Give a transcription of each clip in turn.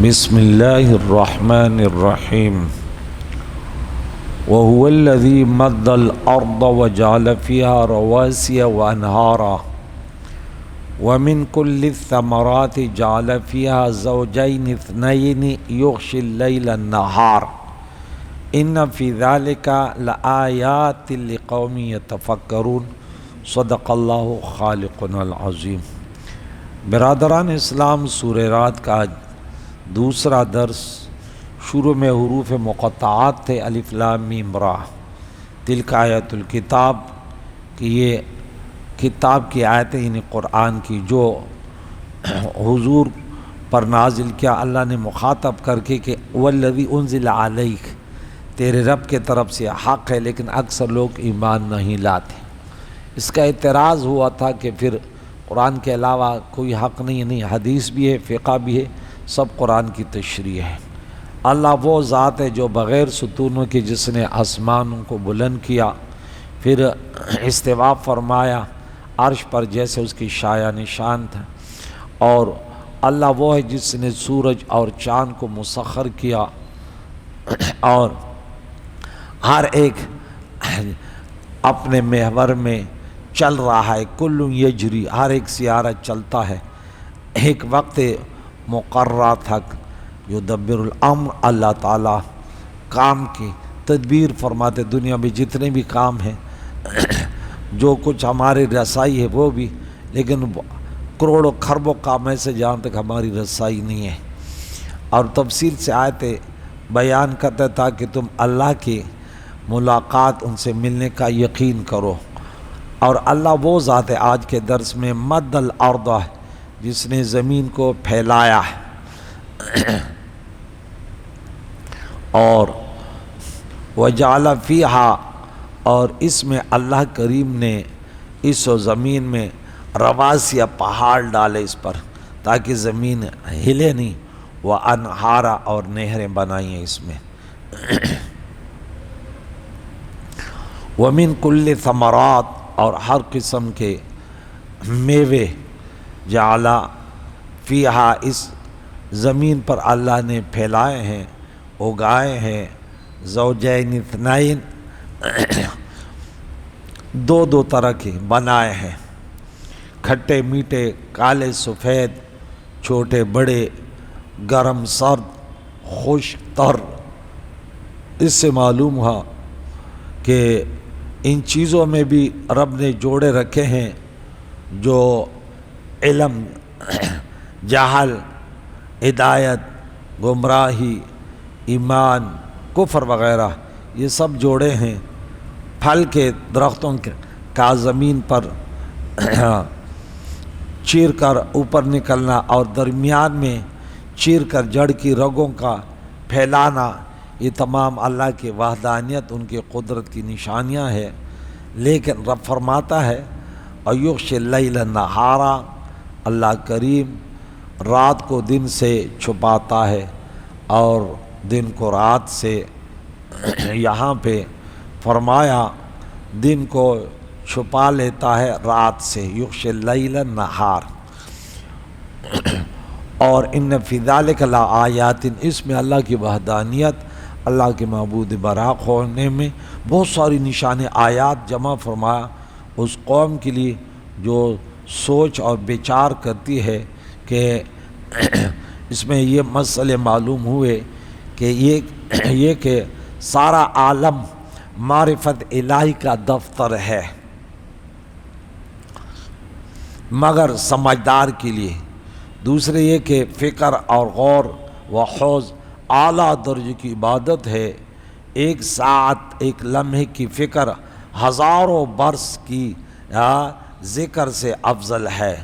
بسم اللہ الرحمن الرحیم وهو الذی مد الارض وجعل فيها رواسي وانہارا ومن كل الثمرات جعل فيها زوجين اثنين يغشي الليل النهار ان في ذلك لآیات لقوم يتفکرون صدق اللہ خالقنا العظیم۔ برادران اسلام، سورہ رات کا دوسرا درس شروع میں حروف مقطعات تھے، الف لام میم را، تلک آیت الکتاب، کہ یہ کتاب کی آیتیں یعنی قرآن کی جو حضور پر نازل کیا اللہ نے مخاطب کر کے کہ والذی انزل علیک، تیرے رب کے طرف سے حق ہے، لیکن اکثر لوگ ایمان نہیں لاتے۔ اس کا اعتراض ہوا تھا کہ پھر قرآن کے علاوہ کوئی حق نہیں، حدیث بھی ہے، فقہ بھی ہے، سب قرآن کی تشریح ہے۔ اللہ وہ ذات ہے جو بغیر ستونوں کے، جس نے آسمانوں کو بلند کیا، پھر استوا فرمایا عرش پر جیسے اس کی شایہ نشان تھا، اور اللہ وہ ہے جس نے سورج اور چاند کو مسخر کیا، اور ہر ایک اپنے محور میں چل رہا ہے، کل یجری، ہر ایک سیارہ چلتا ہے ایک وقت مقررہ تک۔ یدبر الامر، اللہ تعالیٰ کام کی تدبیر فرماتے، دنیا میں جتنے بھی کام ہیں، جو کچھ ہماری رسائی ہے وہ بھی، لیکن کروڑوں کھربوں کام ایسے جہاں تک ہماری رسائی نہیں ہے، اور تفصیل سے آیتیں بیان کرتا تھا کہ تم اللہ کی ملاقات، ان سے ملنے کا یقین کرو۔ اور اللہ وہ ذات ہے، آج کے درس میں مد الارض، جس نے زمین کو پھیلایا ہے، اور وجعل فیہا، اور اس میں اللہ کریم نے اس زمین میں رواسی، پہاڑ ڈالے اس پر تاکہ زمین ہلے نہیں، وانہارا، اور نہریں بنائی ہیں اس میں۔ ومن کل ثمرات، اور ہر قسم کے میوے، جعل فیہا، اس زمین پر اللہ نے پھیلائے ہیں، اگائے ہیں، زوجین اثنین، دو طرح کے بنائے ہیں، کھٹے میٹھے، کالے سفید، چھوٹے بڑے، گرم سرد، خشک تر۔ اس سے معلوم ہوا کہ ان چیزوں میں بھی رب نے جوڑے رکھے ہیں جو علم، جہل، ہدایت، گمراہی، ایمان، کفر وغیرہ، یہ سب جوڑے ہیں۔ پھل کے درختوں کا زمین پر چیر کر اوپر نکلنا، اور درمیان میں چیر کر جڑ کی رگوں کا پھیلانا، یہ تمام اللہ کی وحدانیت، ان کی قدرت کی نشانیاں ہیں۔ لیکن رب فرماتا ہے وَيُغْشِي اللَّيْلَ النَّهَارَ، اللہ کریم رات کو دن سے چھپاتا ہے اور دن کو رات سے۔ یہاں پہ فرمایا دن کو چھپا لیتا ہے رات سے، یغشی اللیل النہار۔ اور ان فی ذلک لآیات، اس میں اللہ کی وحدانیت، اللہ کے معبود برحق ہونے میں بہت ساری نشان آیات جمع فرمایا اس قوم کے لیے جو سوچ اور بچار کرتی ہے کہ اس میں یہ مسئلے معلوم ہوئے کہ یہ کہ سارا عالم معرفت الہی کا دفتر ہے، مگر سمجھدار کے لیے۔ دوسرے یہ کہ فکر اور غور و خوض اعلیٰ درجے کی عبادت ہے، ایک ساعت، ایک لمحے کی فکر ہزاروں برس کی ذکر سے افضل ہے۔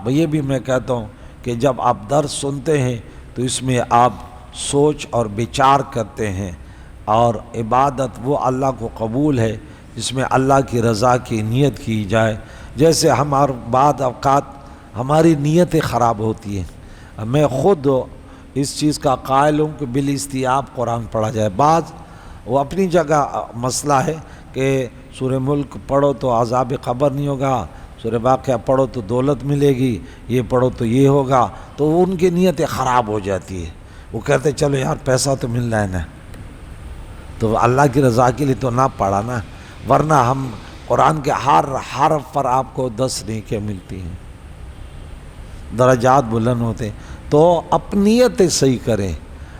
یہ بھی میں کہتا ہوں کہ جب آپ درس سنتے ہیں تو اس میں آپ سوچ اور بچار کرتے ہیں، اور عبادت وہ اللہ کو قبول ہے جس میں اللہ کی رضا کی نیت کی جائے۔ جیسے بعض اوقات ہماری نیتیں خراب ہوتی ہیں، میں خود اس چیز کا قائل ہوں کہ بالاستیاب قرآن پڑھا جائے۔ بعض وہ اپنی جگہ مسئلہ ہے کہ سورہ ملک پڑھو تو عذاب قبر نہیں ہوگا، سورہ واقعہ پڑھو تو دولت ملے گی، یہ پڑھو تو یہ ہوگا، تو ان کی نیتیں خراب ہو جاتی ہے. وہ کہتے چلو یار پیسہ تو مل رہا ہے نا، تو اللہ کی رضا کے لیے تو نہ پڑھا نا، ورنہ ہم قرآن کے ہر حرف پر آپ کو 10 نیکیاں ملتی ہیں، درجات بلند ہوتے. تو اپنی نیتیں صحیح کریں.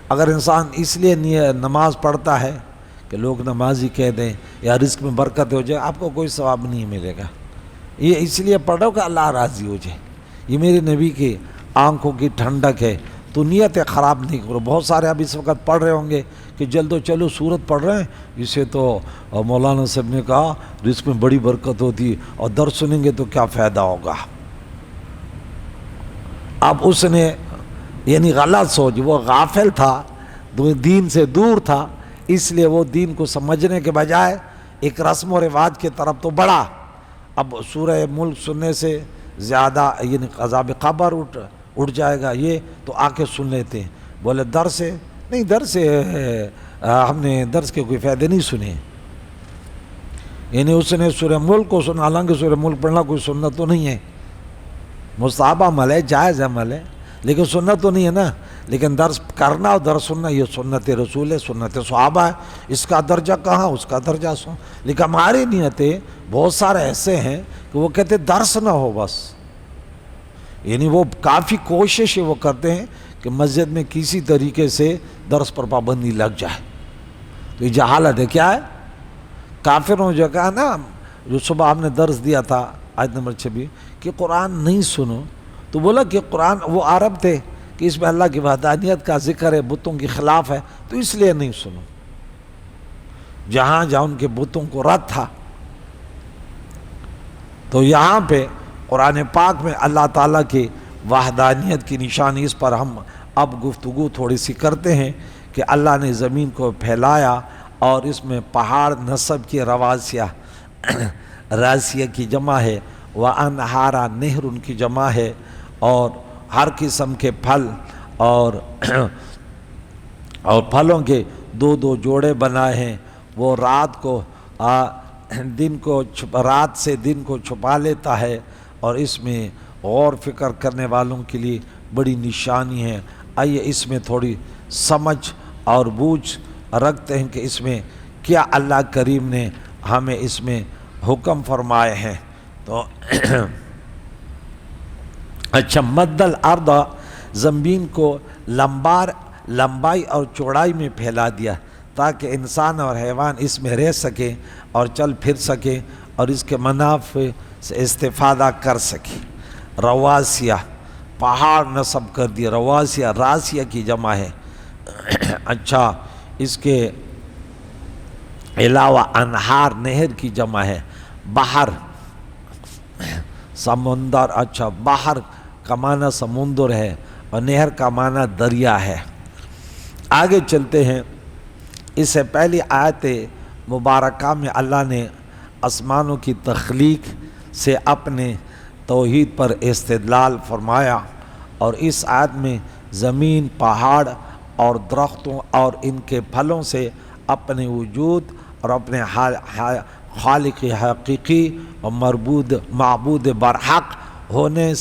اگر انسان اس لیے نماز پڑھتا ہے کہ لوگ نمازی کہہ دیں یا رزق میں برکت ہو جائے، آپ کو کوئی ثواب نہیں ملے گا. یہ اس لیے پڑھو کہ اللہ راضی ہو جائے. یہ میرے نبی کی آنکھوں کی ٹھنڈک ہے. تو نیتیں خراب نہیں کرو. بہت سارے اب اس وقت پڑھ رہے ہوں گے کہ جلد و چلو سورت پڑھ رہے ہیں، اسے تو مولانا صاحب نے کہا رزق میں بڑی برکت ہوتی ہے، اور درس سنیں گے تو کیا فائدہ ہوگا. اب اس نے یعنی غلط سوچ، وہ غافل تھا، دین سے دور تھا، اس لیے وہ دین کو سمجھنے کے بجائے ایک رسم و رواج کی طرف تو بڑھا. اب سورہ ملک سننے سے زیادہ یعنی عذاب قبر اٹھ جائے گا، یہ تو آ کے سن لیتے ہیں. بولے درس سے نہیں، درس سے ہم نے درس کے کوئی فائدے نہیں سنے. یعنی اس نے سورہ ملک کو سنا، حالانکہ سورہ ملک پڑھنا کوئی سنت تو نہیں ہے، مستحب عمل ہے، جائز عمل ہے، لیکن سنت تو نہیں ہے نا. لیکن درس کرنا اور درس سننا یہ سنت رسول ہے، سنت صحابہ ہے. اس کا درجہ کہاں، اس کا درجہ سن. لیکن ہماری نیتیں بہت سارے ایسے ہیں کہ وہ کہتے درس نہ ہو بس، یعنی وہ کافی کوشش وہ کرتے ہیں کہ مسجد میں کسی طریقے سے درس پر پابندی لگ جائے. تو یہ جہالت ہے. کیا ہے؟ کافروں جو کہا نا، جو صبح ہم نے درس دیا تھا آیت نمبر 26 کہ قرآن نہیں سنو، تو بولا کہ قرآن وہ عرب تھے کہ اس میں اللہ کی وحدانیت کا ذکر ہے، بتوں کے خلاف ہے، تو اس لیے نہیں سنو. جہاں جہاں ان کے بتوں کو رد تھا. تو یہاں پہ قرآن پاک میں اللہ تعالیٰ کی وحدانیت کی نشانی، اس پر ہم اب گفتگو تھوڑی سی کرتے ہیں کہ اللہ نے زمین کو پھیلایا اور اس میں پہاڑ نصب کی رواسیہ، راسیہ کی جمع ہے، وانہارا نہر ان کی جمع ہے، اور ہر قسم کے پھل اور پھلوں کے 2 جوڑے بنائے ہیں. وہ رات سے دن کو چھپا لیتا ہے، اور اس میں غور فکر کرنے والوں کے لیے بڑی نشانی ہے. آئیے اس میں تھوڑی سمجھ اور بوجھ رکھتے ہیں کہ اس میں کیا اللہ کریم نے ہمیں اس میں حکم فرمائے ہیں. تو اچھا، مد الارض، زمین کو لمبائی اور چوڑائی میں پھیلا دیا تاکہ انسان اور حیوان اس میں رہ سکیں اور چل پھر سکیں اور اس کے منافع سے استفادہ کر سکیں. رواسیہ، پہاڑ نصب کر دیا. رواسیہ راسیہ کی جمع ہے. اچھا، اس کے علاوہ انہار نہر کی جمع ہے. بحر، سمندر. اچھا، بحر کا معنی سمندر ہے اور نہر کا معنی دریا ہے. آگے چلتے ہیں. اس سے پہلی آیت مبارکہ میں اللہ نے آسمانوں کی تخلیق سے اپنے توحید پر استدلال فرمایا، اور اس آیت میں زمین، پہاڑ اور درختوں اور ان کے پھلوں سے اپنے وجود اور اپنے خالق حقیقی اور معبود برحق ہونے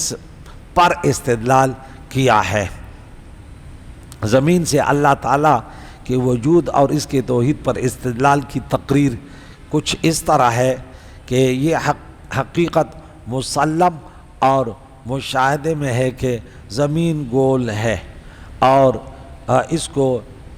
پر استدلال کیا ہے. زمین سے اللہ تعالیٰ کے وجود اور اس کے توحید پر استدلال کی تقریر کچھ اس طرح ہے کہ یہ حقیقت مسلم اور مشاہدے میں ہے کہ زمین گول ہے اور اس کو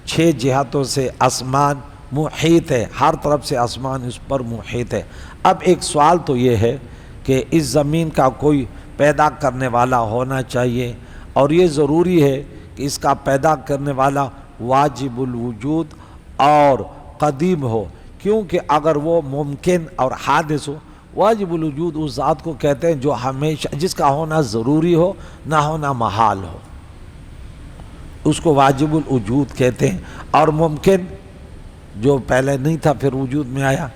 6 جہتوں سے آسمان محیط ہے، ہر طرف سے آسمان اس پر محیط ہے. اب ایک سوال تو یہ ہے کہ اس زمین کا کوئی پیدا کرنے والا ہونا چاہیے، اور یہ ضروری ہے کہ اس کا پیدا کرنے والا واجب الوجود اور قدیم ہو، کیونکہ اگر وہ ممکن اور حادث ہو، واجب الوجود اس ذات کو کہتے ہیں جو ہمیشہ، جس کا ہونا ضروری ہو، نہ ہونا محال ہو، اس کو واجب الوجود کہتے ہیں. اور ممکن جو پہلے نہیں تھا پھر وجود میں آیا،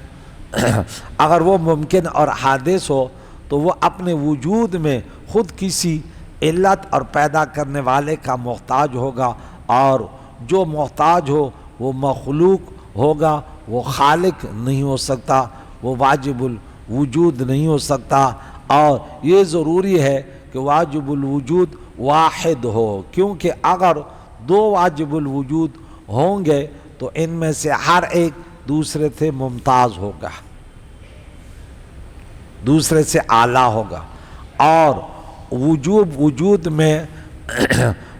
اگر وہ ممکن اور حادث ہو تو وہ اپنے وجود میں خود کسی علت اور پیدا کرنے والے کا محتاج ہوگا، اور جو محتاج ہو وہ مخلوق ہوگا، وہ خالق نہیں ہو سکتا، وہ واجب الوجود نہیں ہو سکتا. اور یہ ضروری ہے کہ واجب الوجود واحد ہو، کیونکہ اگر دو واجب الوجود ہوں گے تو ان میں سے ہر ایک دوسرے سے ممتاز ہوگا، دوسرے سے اعلیٰ ہوگا، اور وجود میں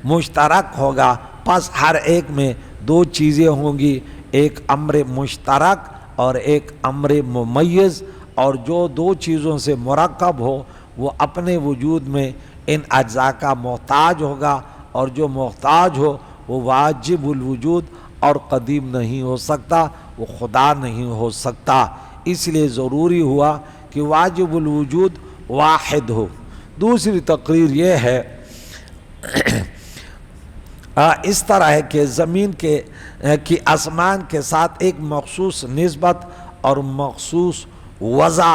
مشترک ہوگا، پس ہر ایک میں دو چیزیں ہوں گی، ایک امر مشترک اور ایک امر ممیز، اور جو دو چیزوں سے مرکب ہو وہ اپنے وجود میں ان اجزاء کا محتاج ہوگا، اور جو محتاج ہو وہ واجب الوجود اور قدیم نہیں ہو سکتا، وہ خدا نہیں ہو سکتا۔ اس لیے ضروری ہوا کہ واجب الوجود واحد ہو۔ دوسری تقریر یہ ہے اس طرح ہے کہ زمین کی آسمان کے ساتھ ایک مخصوص نسبت اور مخصوص وضع،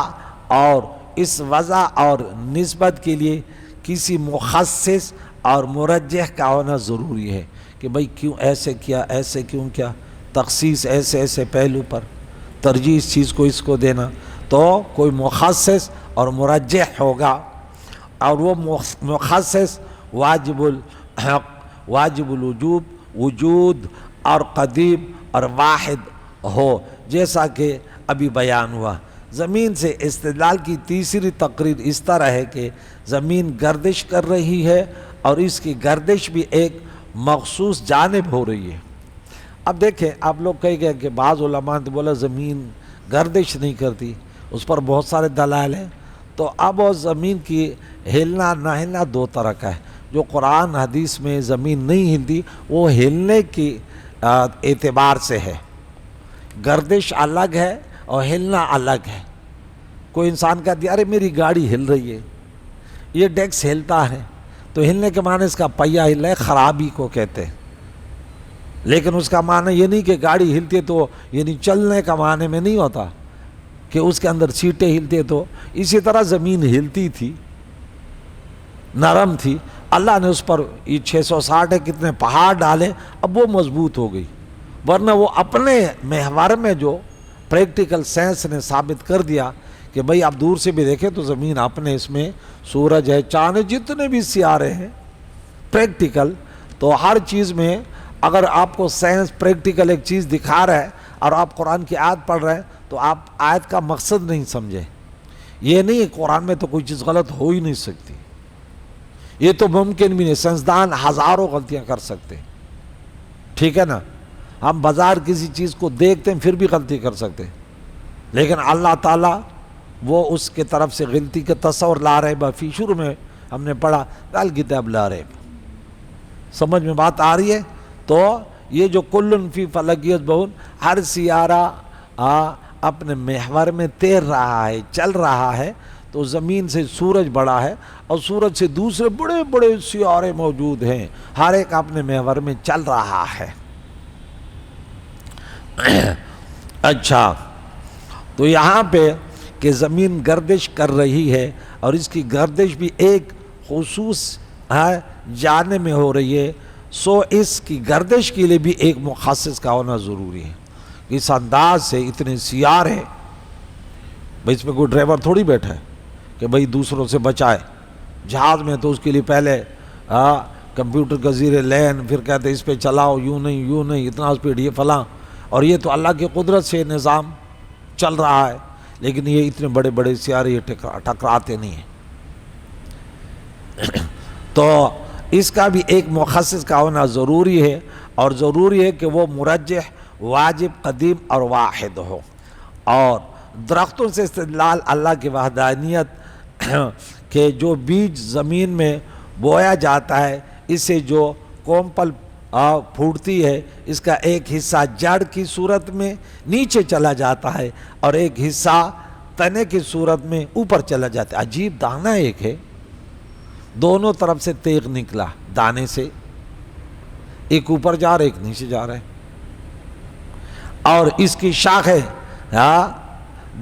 اور اس وضع اور نسبت کے لیے کسی مخصص اور مرجح کا ہونا ضروری ہے کہ بھئی کیوں ایسے کیا، ایسے کیوں کیا، تخصیص ایسے پہلو پر، ترجیح اس چیز کو اس کو دینا، تو کوئی مخصص اور مرجح ہوگا، اور وہ مخصص واجب الوجوب، وجود اور قدیم اور واحد ہو، جیسا کہ ابھی بیان ہوا۔ زمین سے استدلال کی تیسری تقریر اس طرح ہے کہ زمین گردش کر رہی ہے، اور اس کی گردش بھی ایک مخصوص جانب ہو رہی ہے۔ اب دیکھیں، آپ لوگ کہیں گے کہ بعض علماء نے بولا زمین گردش نہیں کرتی، اس پر بہت سارے دلائل ہیں، تو اب وہ زمین کی ہلنا نہ ہلنا دو طرح کا ہے۔ جو قرآن حدیث میں زمین نہیں ہلتی وہ ہلنے کی اعتبار سے ہے، گردش الگ ہے اور ہلنا الگ ہے۔ کوئی انسان کہتی ہے ارے میری گاڑی ہل رہی ہے، یہ ڈیکس ہلتا ہے، تو ہلنے کے معنی اس کا پہیہ ہل رہا ہے، خرابی کو کہتے ہیں، لیکن اس کا معنی یہ نہیں کہ گاڑی ہلتی ہے تو یعنی چلنے کا معنی میں نہیں ہوتا کہ اس کے اندر سیٹیں ہلتے، تو اسی طرح زمین ہلتی تھی، نرم تھی، اللہ نے اس پر یہ 660 کتنے پہاڑ ڈالے، اب وہ مضبوط ہو گئی، ورنہ وہ اپنے محور میں جو پریکٹیکل سائنس نے ثابت کر دیا کہ بھئی آپ دور سے بھی دیکھیں تو زمین اپنے اس میں سورج ہے، چاند ہے، جتنے بھی سیارے ہیں پریکٹیکل، تو ہر چیز میں اگر آپ کو سائنس پریکٹیکل ایک چیز دکھا رہا ہے اور آپ قرآن کی آیت پڑھ رہے ہیں تو آپ آیت کا مقصد نہیں سمجھے، یہ نہیں قرآن میں تو کوئی چیز غلط ہو ہی نہیں سکتی، یہ تو ممکن بھی نہیں، سائنسدان ہزاروں غلطیاں کر سکتے، ٹھیک ہے نا، ہم بازار کسی چیز کو دیکھتے ہیں پھر بھی غلطی کر سکتے، لیکن اللہ تعالیٰ وہ اس کے طرف سے غلطی کا تصور لا ریب فی، شروع میں ہم نے پڑھا الکتاب لا ریب، سمجھ میں بات آ رہی ہے؟ تو یہ جو کلن فی فلک یسبحون، ہر سیارہ اپنے محور میں تیر رہا ہے، چل رہا ہے، تو زمین سے سورج بڑا ہے اور سورج سے دوسرے بڑے بڑے سیارے موجود ہیں، ہر ایک اپنے محور میں چل رہا ہے۔ اچھا، تو یہاں پہ کہ زمین گردش کر رہی ہے اور اس کی گردش بھی ایک خصوص جانب میں ہو رہی ہے، سو اس کی گردش کے لیے بھی ایک مخصص کا ہونا ضروری ہے۔ اس انداز سے اتنے سیارے ہیں، بھئی اس میں کوئی ڈرائیور تھوڑی بیٹھا ہے کہ بھئی دوسروں سے بچائے، جہاز میں تو اس کے لیے پہلے کمپیوٹر کا زیر لین، پھر کہتے اس پہ چلاؤ، یوں نہیں اتنا سپیڈ، یہ فلاں، اور یہ تو اللہ کی قدرت سے نظام چل رہا ہے، لیکن یہ اتنے بڑے بڑے سیارے یہ ٹکراتے نہیں ہیں، تو اس کا بھی ایک مخصص کا ہونا ضروری ہے، اور ضروری ہے کہ وہ مرجح، واجب، قدیم اور واحد ہو۔ اور درختوں سے استدلال اللہ کی وحدانیت کہ جو بیج زمین میں بویا جاتا ہے، اسے جو کومپل پھوٹتی ہے، اس کا ایک حصہ جڑ کی صورت میں نیچے چلا جاتا ہے اور ایک حصہ تنے کی صورت میں اوپر چلا جاتا ہے۔ عجیب دانہ ایک ہے، دونوں طرف سے تیغ نکلا دانے سے، ایک اوپر جا رہا ہے، ایک نیچے جا رہا ہے، اور اس کی شاخیں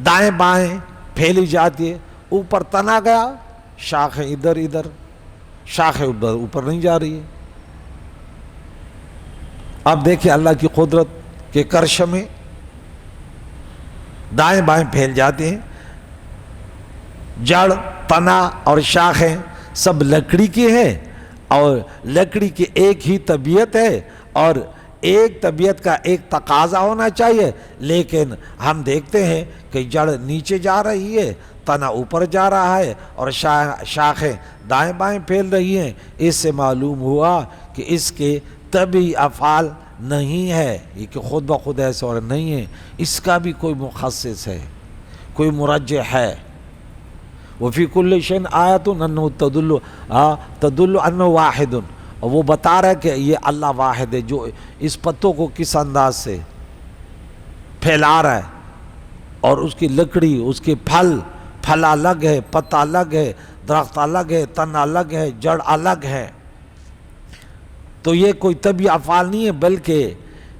دائیں بائیں پھیلی جاتی ہے، اوپر تنا گیا، شاخیں ادھر شاخیں اوپر نہیں جا رہی ہے۔ اب دیکھیں اللہ کی قدرت کے کرش میں دائیں بائیں پھیل جاتے ہیں، جڑ تنا اور شاخیں سب لکڑی کی ہیں، اور لکڑی کی ایک ہی طبیعت ہے، اور ایک طبیعت کا ایک تقاضا ہونا چاہیے، لیکن ہم دیکھتے ہیں کہ جڑ نیچے جا رہی ہے، تنا اوپر جا رہا ہے، اور شاخیں دائیں بائیں پھیل رہی ہیں۔ اس سے معلوم ہوا کہ اس کے طبعی افعال نہیں ہے، یہ کہ خود بخود ایسے اور نہیں ہے، اس کا بھی کوئی مخصص ہے، کوئی مرجح ہے۔ وفی کل شیء آیۃ انہ تدل انہ واحد، اور وہ بتا رہا ہے کہ یہ اللہ واحد ہے، جو اس پتوں کو کس انداز سے پھیلا رہا ہے، اور اس کی لکڑی، اس کے پھل الگ ہے، پتا الگ ہے، درخت الگ ہے، تن الگ ہے، جڑ الگ ہے۔ تو یہ کوئی طبعی افعال نہیں ہے، بلکہ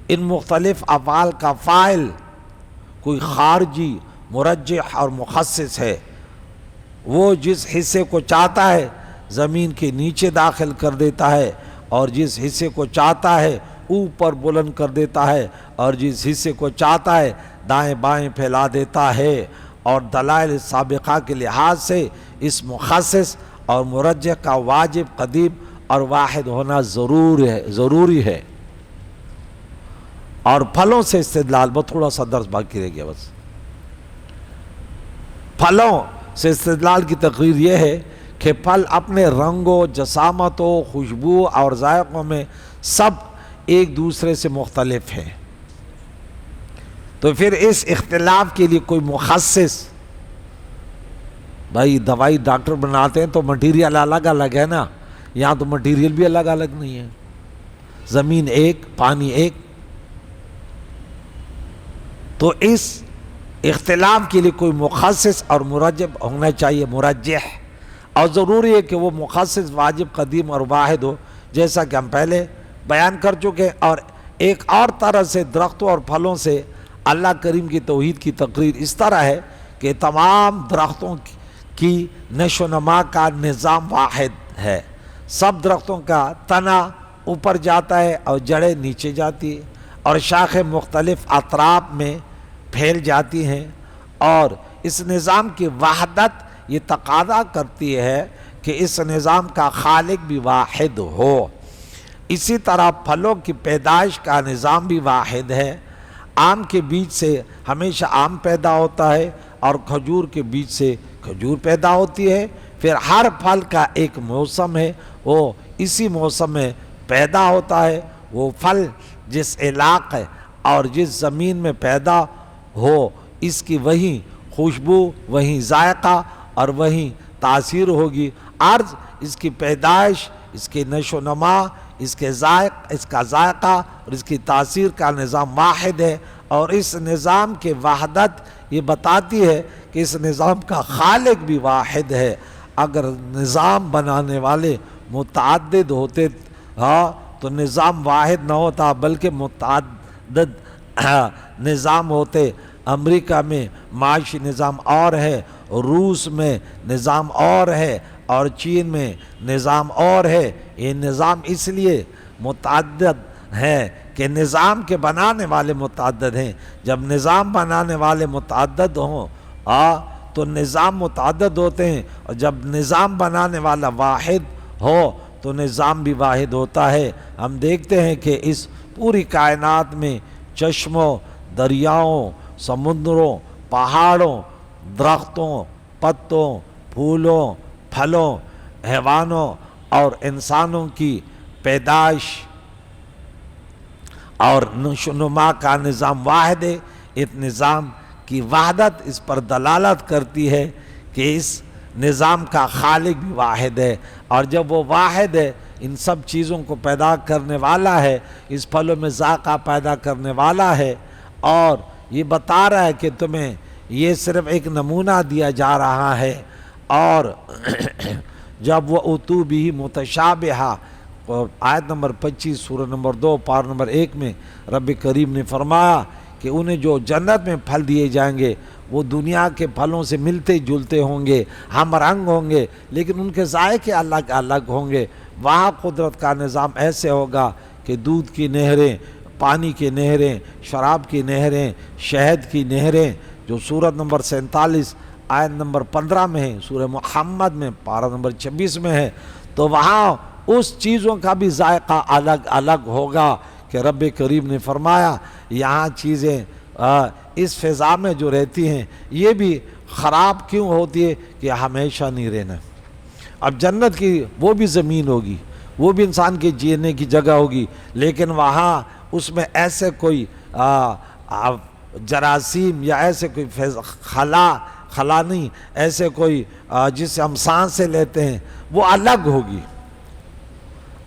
ان مختلف افعال کا فاعل کوئی خارجی مرجح اور مخصص ہے۔ وہ جس حصے کو چاہتا ہے زمین کے نیچے داخل کر دیتا ہے، اور جس حصے کو چاہتا ہے اوپر بلند کر دیتا ہے، اور جس حصے کو چاہتا ہے دائیں بائیں پھیلا دیتا ہے۔ اور دلائل سابقہ کے لحاظ سے اس مخصص اور مرجح کا واجب، قدیم اور واحد ہونا ضروری ہے۔ اور پھلوں سے استدلال، بہت تھوڑا سا درس باقی رہ گیا بس۔ پھلوں سے استدلال کی تقریر یہ ہے کہ پھل اپنے رنگ و جسامت و خوشبو اور ذائقوں میں سب ایک دوسرے سے مختلف ہیں، تو پھر اس اختلاف کے لیے کوئی مخصص، بھائی دوائی ڈاکٹر بناتے ہیں تو مٹیریل الگ الگ ہے نا، یہاں تو مٹیریل بھی الگ الگ نہیں ہے، زمین ایک، پانی ایک۔ تو اس اختلاف کے لیے کوئی مخصص اور مرجح ہونا چاہیے، مرجح، اور ضروری ہے کہ وہ مخصص، واجب، قدیم اور واحد ہو، جیسا کہ ہم پہلے بیان کر چکے۔ اور ایک اور طرح سے درختوں اور پھلوں سے اللہ کریم کی توحید کی تقریر اس طرح ہے کہ تمام درختوں کی نشو و نما کا نظام واحد ہے، سب درختوں کا تنا اوپر جاتا ہے اور جڑیں نیچے جاتی ہیں، اور شاخیں مختلف اطراف میں پھیل جاتی ہیں، اور اس نظام کی وحدت یہ تقاضا کرتی ہے کہ اس نظام کا خالق بھی واحد ہو۔ اسی طرح پھلوں کی پیدائش کا نظام بھی واحد ہے، آم کے بیج سے ہمیشہ آم پیدا ہوتا ہے، اور کھجور کے بیج سے کھجور پیدا ہوتی ہے۔ پھر ہر پھل کا ایک موسم ہے، وہ اسی موسم میں پیدا ہوتا ہے۔ وہ پھل جس علاقے اور جس زمین میں پیدا ہو، اس کی وہیں خوشبو، وہیں ذائقہ اور وہیں تاثیر ہوگی۔ عرض اس کی پیدائش، اس کی نشو و نما، اس کا ذائقہ اور اس کی تاثیر کا نظام واحد ہے، اور اس نظام کی وحدت یہ بتاتی ہے کہ اس نظام کا خالق بھی واحد ہے۔ اگر نظام بنانے والے متعدد ہوتے تو نظام واحد نہ ہوتا، بلکہ متعدد نظام ہوتے۔ امریکہ میں معاشی نظام اور ہے، روس میں نظام اور ہے، اور چین میں نظام اور ہے۔ یہ نظام اس لیے متعدد ہے کہ نظام کے بنانے والے متعدد ہیں۔ جب نظام بنانے والے متعدد ہوں تو نظام متعدد ہوتے ہیں، اور جب نظام بنانے والا واحد ہو تو نظام بھی واحد ہوتا ہے۔ ہم دیکھتے ہیں کہ اس پوری کائنات میں چشموں، دریاؤں، سمندروں، پہاڑوں، درختوں، پتوں، پھولوں، پھلوں، حیوانوں اور انسانوں کی پیدائش اور نشو و نما کا نظام واحد ہے۔ اس نظام کی وحدت اس پر دلالت کرتی ہے کہ اس نظام کا خالق بھی واحد ہے، اور جب وہ واحد ہے، ان سب چیزوں کو پیدا کرنے والا ہے، اس پھلوں میں ذائقہ پیدا کرنے والا ہے، اور یہ بتا رہا ہے کہ تمہیں یہ صرف ایک نمونہ دیا جا رہا ہے۔ اور جب وہ اتو بھی متشابہہ، آیت نمبر 25 سورہ نمبر 2 پار نمبر 1 میں رب کریم نے فرمایا کہ انہیں جو جنت میں پھل دیے جائیں گے وہ دنیا کے پھلوں سے ملتے جلتے ہوں گے، ہم رنگ ہوں گے، لیکن ان کے ذائقے الگ الگ ہوں گے۔ وہاں قدرت کا نظام ایسے ہوگا کہ دودھ کی نہریں، پانی کی نہریں، شراب کی نہریں، شہد کی نہریں، جو سورت نمبر 47 آیت نمبر 15 میں ہے، سورہ محمد میں پارہ نمبر 26 میں ہے، تو وہاں اس چیزوں کا بھی ذائقہ الگ الگ ہوگا کہ رب کریم نے فرمایا یہاں چیزیں اس فضا میں جو رہتی ہیں یہ بھی خراب کیوں ہوتی ہے کہ ہمیشہ نہیں رہنا۔ اب جنت کی وہ بھی زمین ہوگی، وہ بھی انسان کے جینے کی جگہ ہوگی، لیکن وہاں اس میں ایسے کوئی جراثیم یا ایسے کوئی خلا نہیں، ایسے کوئی جس سے ہم سانسیں لیتے ہیں وہ الگ ہوگی۔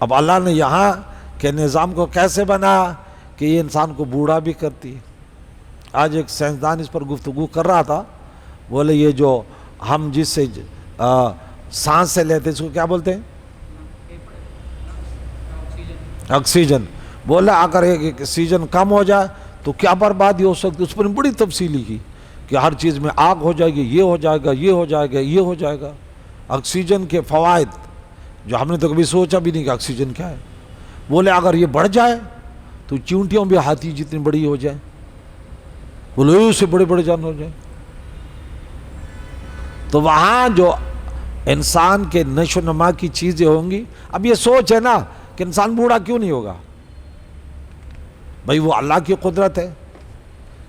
اب اللہ نے یہاں کے نظام کو کیسے بنایا کہ یہ انسان کو بوڑھا بھی کرتی ہے۔ آج ایک سائنسدان اس پر گفتگو کر رہا تھا، بولے یہ جو ہم جس سے سانس سے لیتے ہیں اس کو کیا بولتے ہیں؟ آکسیجن۔ بولا اگر ایک آکسیجن کم ہو جائے تو کیا بربادی ہو سکتی، اس پر بڑی تفصیلی کی کہ ہر چیز میں آگ ہو جائے گی، یہ ہو جائے گا، یہ ہو جائے گا، یہ ہو جائے گا۔ آکسیجن کے فوائد جو ہم نے تو کبھی سوچا بھی نہیں کہ آکسیجن کیا ہے۔ بولے اگر یہ بڑھ جائے تو چونٹیوں بھی ہاتھی جتنی بڑی ہو جائے، بولے اس سے بڑے بڑے جانور ہو جائیں۔ تو وہاں جو انسان کے نشو و نما کی چیزیں ہوں گی، اب یہ سوچ ہے نا کہ انسان بوڑھا کیوں نہیں ہوگا؟ بھئی وہ اللہ کی قدرت ہے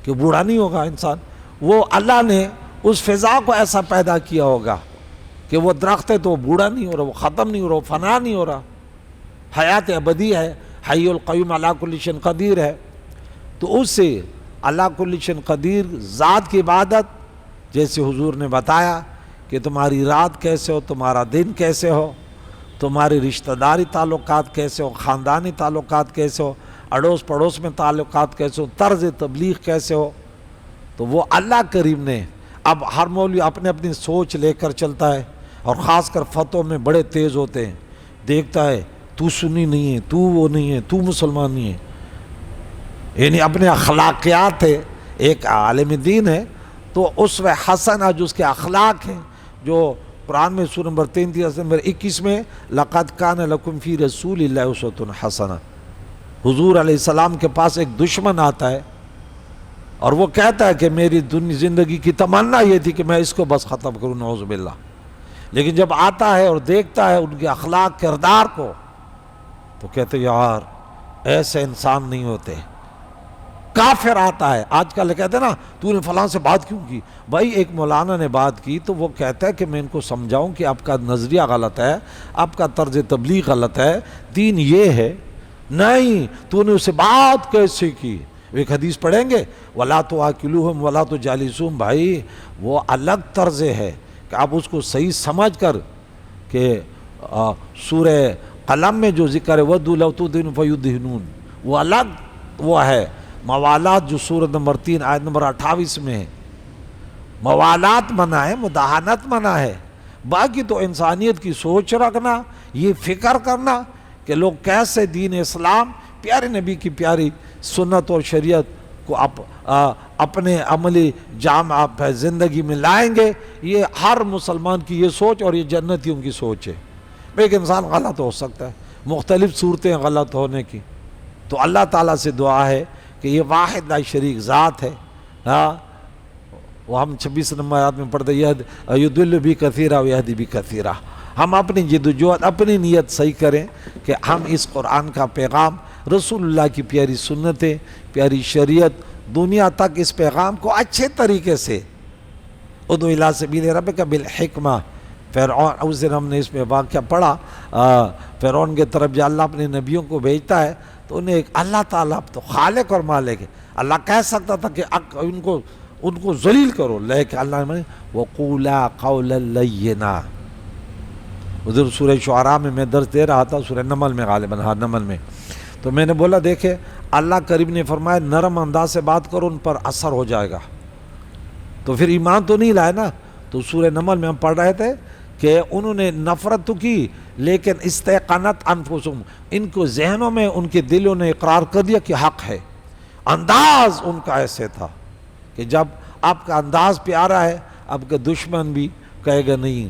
کہ بوڑھا نہیں ہوگا انسان۔ وہ اللہ نے اس فضا کو ایسا پیدا کیا ہوگا کہ وہ درخت ہے تو وہ بوڑھا نہیں ہو رہا، وہ ختم نہیں ہو رہا، وہ فنا نہیں ہو رہا، حیات ابدی ہے، حی القیوم علی کل شیء قدیر ہے۔ تو اس سے اللہ کل شیء قدیر ذات کی عبادت، جیسے حضور نے بتایا کہ تمہاری رات کیسے ہو، تمہارا دن کیسے ہو، تمہاری رشتہ داری تعلقات کیسے ہو، خاندانی تعلقات کیسے ہو، اڑوس پڑوس میں تعلقات کیسے ہو، طرز تبلیغ کیسے ہو، تو وہ اللہ کریم نے۔ اب ہر مولوی اپنے اپنی سوچ لے کر چلتا ہے، اور خاص کر فتووں میں بڑے تیز ہوتے ہیں، دیکھتا ہے تو سنی نہیں ہے، تو وہ نہیں ہے، تو مسلمان نہیں ہے، یعنی اپنے اخلاقیات ہے۔ ایک عالم دین ہے تو اسوہ حسنہ جو اس کے اخلاق ہیں، جو قرآن میں سورہ نمبر 33 نمبر 21 میں لَقَدْ كَانَ لَكُمْ فِي رَسُولِ اللَّهِ أُسْوَةٌ حَسَنَةٌ، حضور علیہ السلام کے پاس ایک دشمن آتا ہے اور وہ کہتا ہے کہ میری زندگی کی تمنا یہ تھی کہ میں اس کو بس ختم کروں، نعوذ باللہ۔ لیکن جب آتا ہے اور دیکھتا ہے ان کے اخلاق کردار کو تو کہتے یار ایسے انسان نہیں ہوتے۔ کافر آتا ہے، آج کل کہتے ہیں نا تو نے فلاں سے بات کیوں کی؟ بھائی ایک مولانا نے بات کی تو وہ کہتا ہے کہ میں ان کو سمجھاؤں کہ آپ کا نظریہ غلط ہے، آپ کا طرز تبلیغ غلط ہے، دین یہ ہے۔ نہیں، تو نے اسے بات کیسے کی؟ ایک حدیث پڑھیں گے وَلَا تُعَاقِلُوهُمْ وَلَا تُجَالِسُوهُمْ، بھائی وہ الگ طرز ہے کہ آپ اس کو صحیح سمجھ کر کہ سورہ قلم میں جو ذکر ہے وَدُّوا لَوْ تُدْهِنُ فَيُدْهِنُونَ، وہ الگ وہ ہے۔ موالات جو سورۃ نمبر 3 آیت نمبر 28 میں ہے، موالات منع ہے، مداہنت منع ہے۔ باقی تو انسانیت کی سوچ رکھنا، یہ فکر کرنا کہ لوگ کیسے دین اسلام، پیارے نبی کی پیاری سنت اور شریعت کو اپنے عملی جامع زندگی میں لائیں گے، یہ ہر مسلمان کی یہ سوچ اور یہ جنتیوں کی سوچ ہے۔ ایک انسان غلط ہو سکتا ہے، مختلف صورتیں غلط ہونے کی، تو اللہ تعالیٰ سے دعا ہے کہ یہ واحد لا شریک ذات ہے۔ وہ ہم 26 نمبر آیات میں پڑھتے ہیں یضل بھی کثیرا ویہدی بھی کثیرا۔ ہم اپنی جدوجہد، اپنی نیت صحیح کریں کہ ہم اس قرآن کا پیغام، رسول اللہ کی پیاری سنتیں، پیاری شریعت، دنیا تک اس پیغام کو اچھے طریقے سے ادعو الی سبیل ربک بالحکمہ۔ فرعون، اس دن ہم نے اس میں واقعہ پڑھا، فرعون کے طرف جب اللہ اپنے نبیوں کو بھیجتا ہے تو انہیں ایک اللہ تعالیٰ تو خالق اور مالک ہے، اللہ کہہ سکتا تھا کہ ان کو ذلیل کرو، لیکن اللہ نے وَقُولَا قَوْلًا لَيِّنًا۔ ادھر سورہ شعراء میں درس دے رہا تھا، سورہ نمل میں غالباً، ہاں نمل میں، تو میں نے بولا دیکھے اللہ کریم نے فرمایا نرم انداز سے بات کرو، ان پر اثر ہو جائے گا۔ تو پھر ایمان تو نہیں لائے نا۔ تو سورہ نمل میں ہم پڑھ رہے تھے کہ انہوں نے نفرت تو کی لیکن استیقنت انفسهم، ان کو ذہنوں میں، ان کے دلوں نے اقرار کر دیا کہ حق ہے۔ انداز ان کا ایسے تھا کہ جب آپ کا انداز پیارا ہے، آپ کا دشمن بھی کہے گا نہیں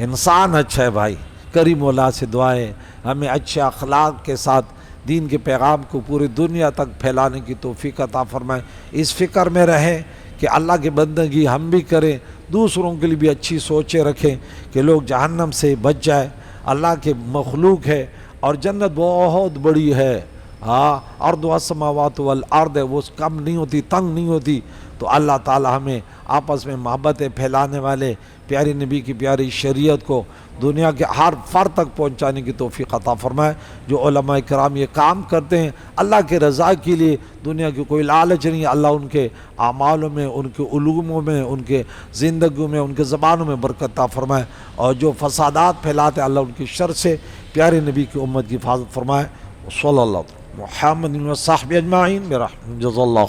انسان اچھا ہے۔ بھائی کریم مولا سے دعائیں ہمیں اچھے اخلاق کے ساتھ دین کے پیغام کو پوری دنیا تک پھیلانے کی توفیق عطا فرمائے۔ اس فکر میں رہیں کہ اللہ کی بندگی ہم بھی کریں دوسروں کے لیے بھی اچھی سوچیں رکھیں کہ لوگ جہنم سے بچ جائے. اللہ کے مخلوق ہے اور جنت بہت بڑی ہے. ہاں ارض السماوات والارض ہے، وہ کم نہیں ہوتی، تنگ نہیں ہوتی. تو اللہ تعالی ہمیں آپس میں محبتیں پھیلانے والے پیارے نبی کی پیاری شریعت کو دنیا کے ہر فرد تک پہنچانے کی توفیق عطا فرمائے. جو علماء کرام یہ کام کرتے ہیں اللہ کے رضا کے لیے، دنیا کی کوئی لالچ نہیں، اللہ ان کے اعمالوں میں، ان کے علوموں میں، ان کے زندگیوں میں، ان کے زبانوں میں برکت عطا فرمائے. اور جو فسادات پھیلاتے اللہ ان کی شر سے پیارے نبی کی امت کی حفاظت فرمائے. صلی اللہ محمد و صحبہ اجمعین برحمتہ. جزا اللہ.